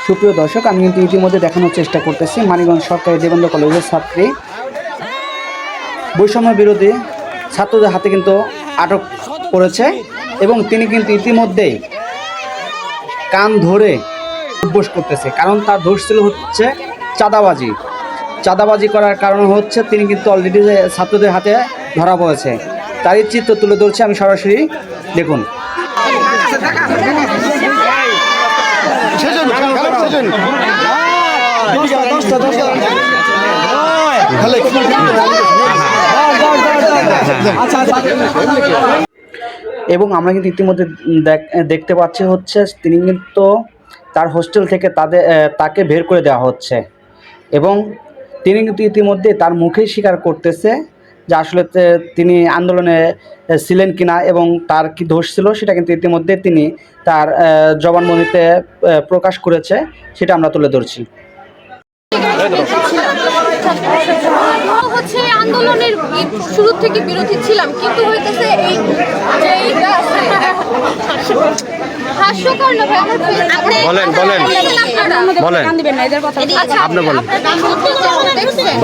সুপ্রিয় দর্শক, আমি কিন্তু ইতিমধ্যে দেখানোর চেষ্টা করতেছি মানিকগঞ্জ সরকারি দেবেন্দ্র কলেজের ছাত্রী বৈষম্য বিরোধী ছাত্রদের হাতে কিন্তু আটক করেছে এবং তিনি কিন্তু ইতিমধ্যেই কান ধরে উদ্বোস করতেছে, কারণ তার দোষ ছিল হচ্ছে চাঁদাবাজি করার কারণ হচ্ছে তিনি কিন্তু অলরেডি ছাত্রদের হাতে ধরা পড়েছে। তারই চিত্র তুলে ধরছে, আমি সরাসরি দেখুন। এবং আমরা কিন্তু ইতিমধ্যে দেখতে পাচ্ছি হচ্ছে তিনি কিন্তু তার হোস্টেল থেকে তাকে বের করে দেওয়া হচ্ছে এবং তিনি কিন্তু ইতিমধ্যে তার মুখেই স্বীকার করতেছে যে আসলে তিনি আন্দোলনে ছিলেন কিনা এবং তার কি দোষ ছিল সেটা কিন্তু ইতিমধ্যে তিনি তার জবানবন্দিতে প্রকাশ করেছে, সেটা আমরা তুলে ধরছি। হচ্ছে আন্দোলনের শুরু থেকে বিরোধী ছিলাম, কিন্তু হইতেছে এই যে হাস্যকর না ভাই। বলেন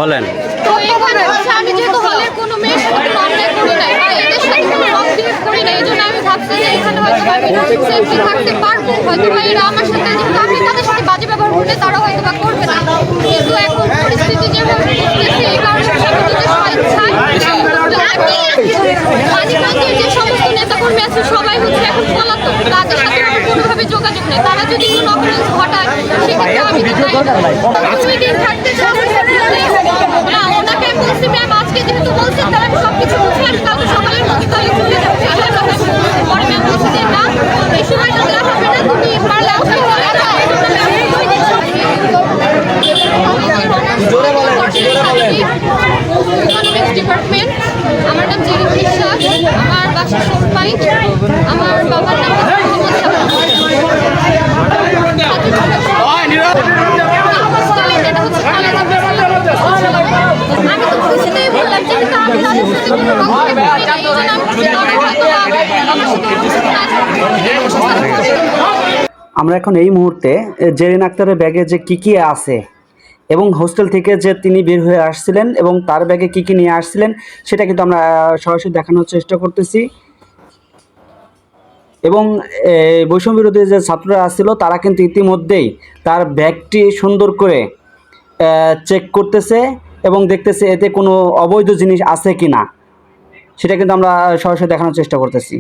বলেন। তো এখানে হচ্ছে আমি যেহেতু হলের কোনো মেয়ের সাথে অন্যায় করি নাই বা এদের সাথে কোনো অভিযোগ করি নাই, এই জন্য আমি ভাবছি যে এখানে হয়তো আমি সেফটি থাকতে পারবো, হয়তো বা এরা আমার সাথে যেহেতু আমি তাদের সাথে বাজে ব্যবহার করলে তারা হয়তো বা করবে না, কিন্তু এখন পরিস্থিতি যেভাবে ঘটতেছে এই কারণে মানিকগঞ্জের যে সমস্ত নেতাকর্মী আছে সবাই হচ্ছে এখন পলাতক, তাদের সাথে আমার কোনোভাবে যোগাযোগ নেই। তারা যদি কোনো অপরাধ ঘটায় সেক্ষেত্রে আমি মিটিং থাকতে চাই না। ওনাকে বলছি ম্যাম আজকে যেহেতু বলছেন তারা সব কিছু বুঝে আমি কালকে সকালের মধ্যে তাহলে চলে যাচ্ছি। পরে ম্যাম বলছি যে না, এই সময়টা দেওয়া হবে না, তুমি পারলে আজকে ডিপার্টমেন্ট। আমার নাম জেরিন বিশ্বাস, আমার বাসা সোমপাই, আমার বাবার নাম আমি তো খুশিতেই বললাম যে আমরা এখন এই মুহূর্তে জেরিন আক্তারের ব্যাগে যে কী আছে এবং হোস্টেল থেকে যে তিনি বের হয়ে আসছিলেন এবং তার ব্যাগে কী নিয়ে আসছিলেন সেটা কিন্তু আমরা সরাসরি দেখানোর চেষ্টা করতেছি। এবং বৈষম্য বিরোধী যে ছাত্ররা আসছিল তারা কিন্তু ইতিমধ্যেই তার ব্যাগটি সুন্দর করে চেক করতেছে এবং দেখতেছে এতে কোনো অবৈধ জিনিস আছে কি না, সেটা কিন্তু আমরা সরাসরি দেখানোর চেষ্টা করতেছি।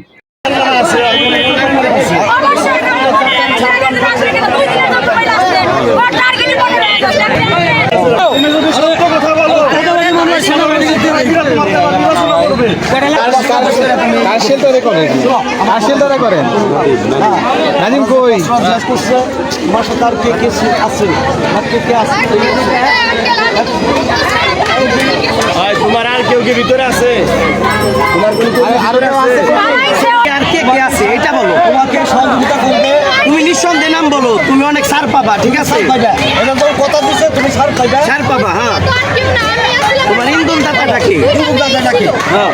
তোমার আর কেউ কি ভিতরে আছে? আর কে আছে এটা বলো, তোমাকে সহযোগিতা করবে, তুমি নিঃসন্দেহে নাম বলো, তুমি অনেক ছাড় পাবা, ঠিক আছে? কথা দিচ্ছে তুমি ছাড় পাবা। হ্যাঁ, তোমার ইন্ধন দাতাটা কি? হ্যাঁ,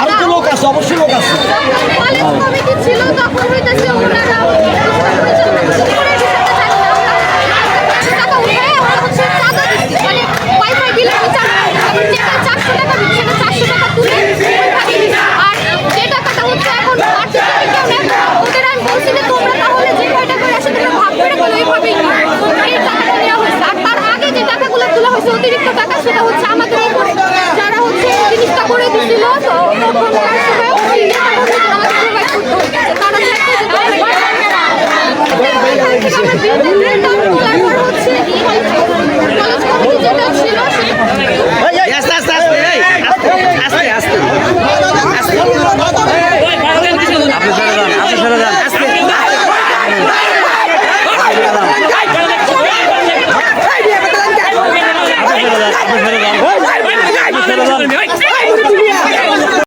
আরো তো লোক আছে, অবশ্যই লোক আছে। অতিরিক্ত টাকা সেটা